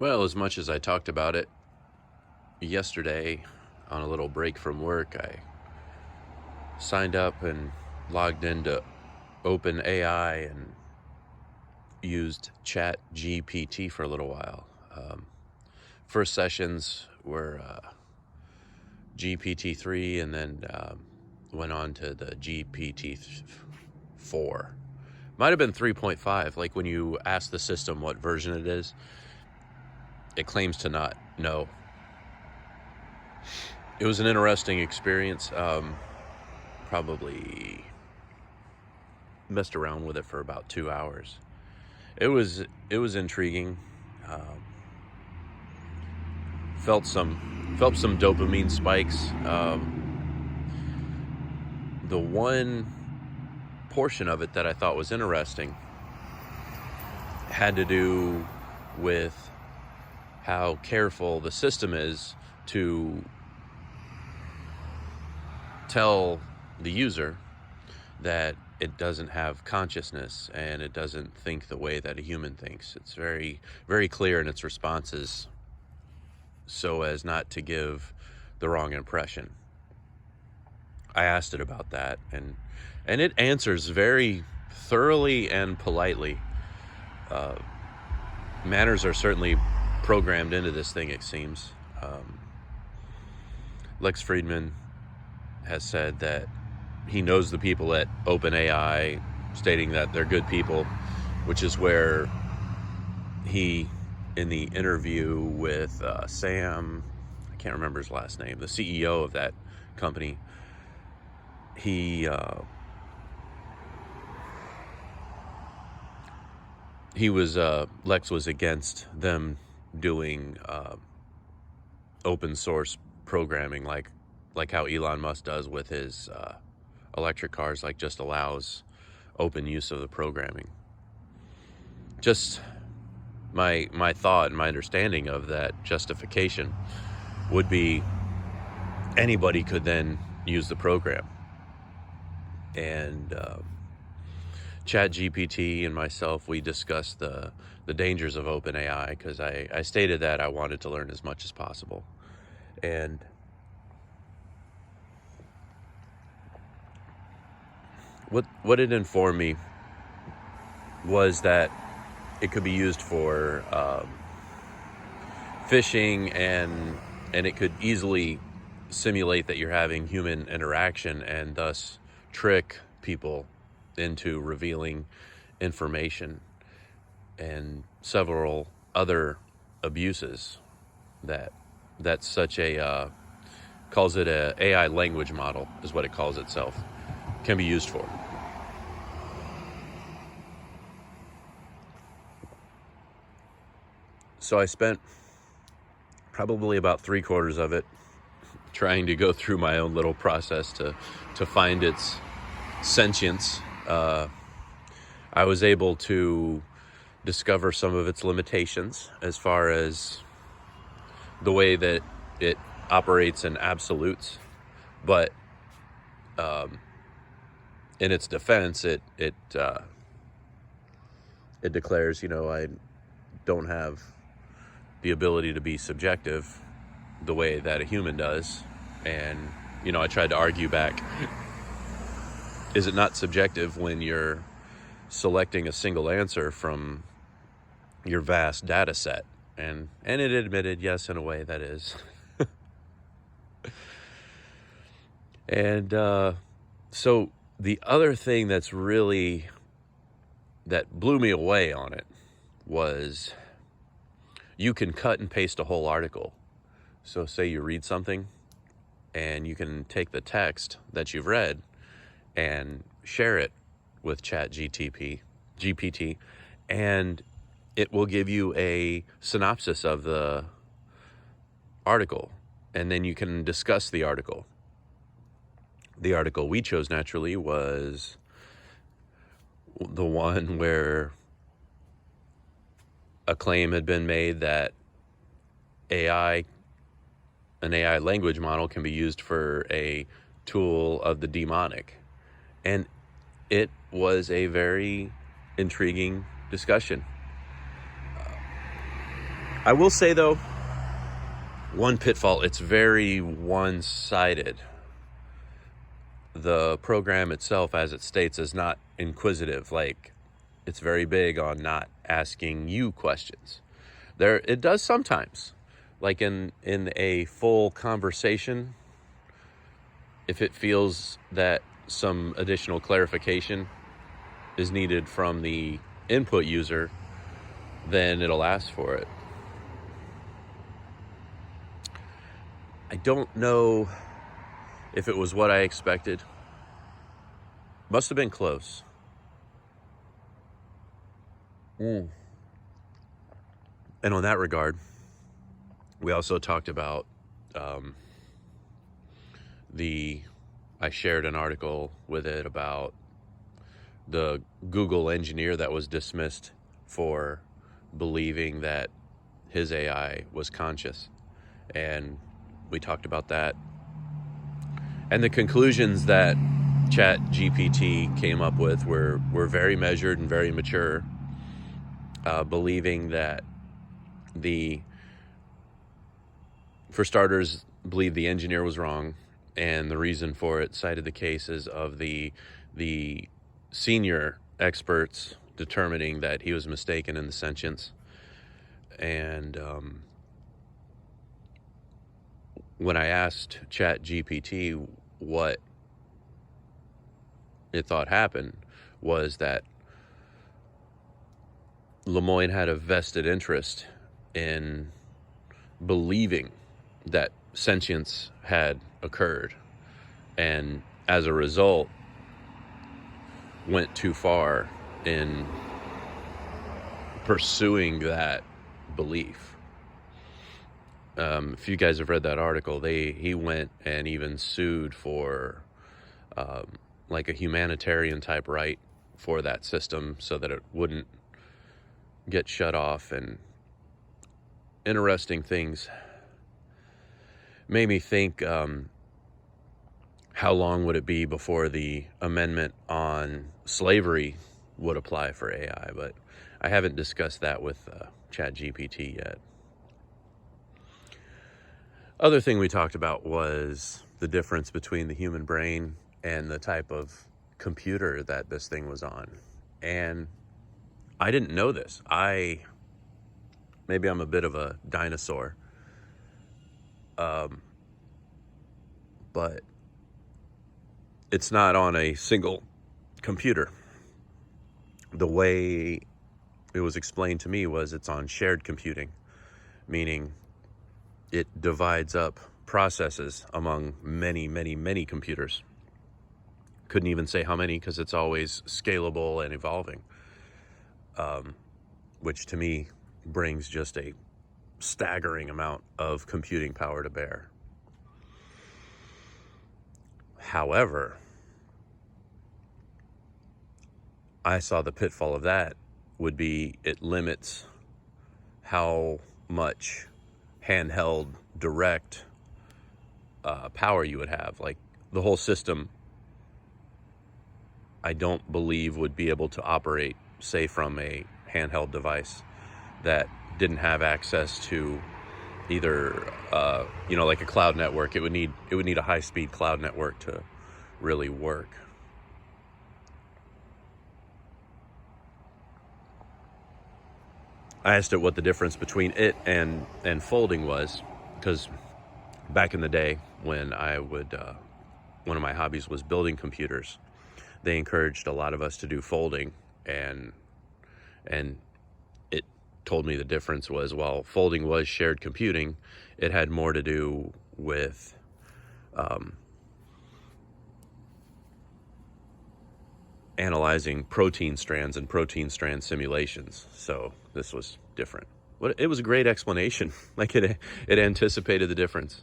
Well, as much as I talked about it yesterday on a little break from work, I signed up and logged into OpenAI and used Chat GPT for a little while. First sessions were GPT-3 and then went on to the GPT-4. Might have been 3.5. Like when you ask the system what version it is, it claims to not know. It was an interesting experience. Probably messed around with it for about 2 hours. It was intriguing. Um, felt some dopamine spikes. The one portion of it that I thought was interesting had to do with how careful the system is to tell the user that it doesn't have consciousness and it doesn't think the way that a human thinks. It's very, very clear in its responses so as not to give the wrong impression. I asked it about that, and it answers very thoroughly and politely. Uh, Manners are certainly programmed into this thing, it seems. Lex Friedman has said that he knows the people at OpenAI, stating that they're good people, which is where he, in the interview with Sam, I can't remember his last name, the CEO of that company, he was Lex was against them doing open source programming like how Elon Musk does with his electric cars, like just allows open use of the programming. Just my thought and my understanding of that justification would be anybody could then use the program. And ChatGPT and myself, we discussed the dangers of OpenAI because I stated that I wanted to learn as much as possible. And what it informed me was that it could be used for phishing, and it could easily simulate that you're having human interaction and thus trick people into revealing information, and several other abuses that's such a calls it a AI language model is what it calls itself, can be used for. So I spent probably about 3/4 of it trying to go through my own little process to find its sentience. I was able to discover some of its limitations as far as the way that it operates in absolutes, but in its defense, it declares, I don't have the ability to be subjective the way that a human does. And I tried to argue back, is it not subjective when you're selecting a single answer from your vast data set? And it admitted, yes, in a way that is. And so the other thing that blew me away on it was you can cut and paste a whole article. So say you read something and you can take the text that you've read and share it with GPT, and it will give you a synopsis of the article, and then you can discuss the article. The article we chose naturally was the one where a claim had been made that an AI language model can be used for a tool of the demonic. And it was a very intriguing discussion. I will say, though, one pitfall, it's very one-sided. The program itself, as it states, is not inquisitive. Like, it's very big on not asking you questions. It does sometimes, like in a full conversation, if it feels that some additional clarification is needed from the input user, then it'll ask for it. I don't know if it was what I expected. Must have been close. And on that regard, we also talked about I shared an article with it about the Google engineer that was dismissed for believing that his AI was conscious. And we talked about that. And the conclusions that ChatGPT came up with were very measured and very mature, believing that for starters, believed the engineer was wrong, and the reason for it cited the cases of the senior experts determining that he was mistaken in the sentience. And when I asked ChatGPT what it thought happened, was that Lemoyne had a vested interest in believing that sentience had occurred, and as a result went too far in pursuing that belief. If you guys have read that article, he went and even sued for like a humanitarian type right for that system so that it wouldn't get shut off. And interesting things made me think, how long would it be before the amendment on slavery would apply for AI? But I haven't discussed that with ChatGPT yet. Other thing we talked about was the difference between the human brain and the type of computer that this thing was on. And I didn't know this. Maybe I'm a bit of a dinosaur. But it's not on a single computer. The way it was explained to me was it's on shared computing, meaning it divides up processes among many, many, many computers. Couldn't even say how many because it's always scalable and evolving, which to me brings just a staggering amount of computing power to bear. However, I saw the pitfall of that would be it limits how much handheld direct power you would have. Like, the whole system, I don't believe would be able to operate, say, from a handheld device that didn't have access to either like a cloud network. It would need a high-speed cloud network to really work. I asked it what the difference between it and folding was, because back in the day when I would one of my hobbies was building computers, they encouraged a lot of us to do folding, and it told me the difference was, while folding was shared computing, it had more to do with analyzing protein strands and protein strand simulations. So this was different. But it was a great explanation. Like, it anticipated the difference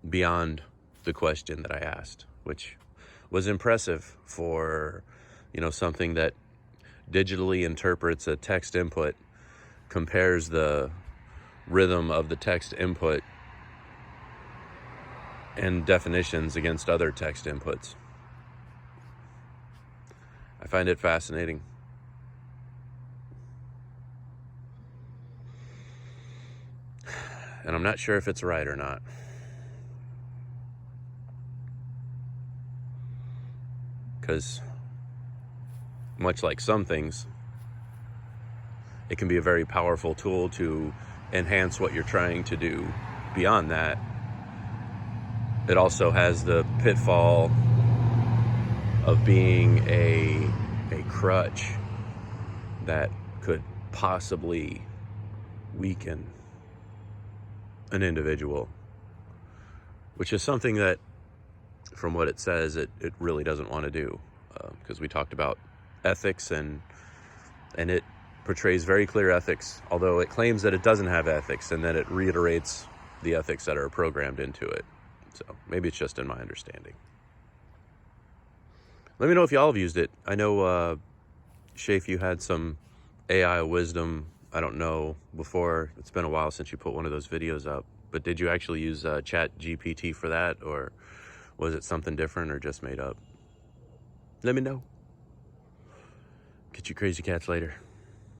beyond the question that I asked, which was impressive for something that digitally interprets a text input, compares the rhythm of the text input and definitions against other text inputs. I find it fascinating. And I'm not sure if it's right or not. Because much like some things, it can be a very powerful tool to enhance what you're trying to do. Beyond that, it also has the pitfall of being a crutch that could possibly weaken an individual, which is something that, from what it says, it really doesn't want to do, because we talked about ethics, and it portrays very clear ethics, although it claims that it doesn't have ethics, and then it reiterates the ethics that are programmed into it. So maybe it's just in my understanding. Let me know if y'all have used it. I know, Shafe, you had some AI wisdom, I don't know, before. It's been a while since you put one of those videos up, but did you actually use Chat GPT for that, or was it something different or just made up? Let me know. Get you crazy cats later.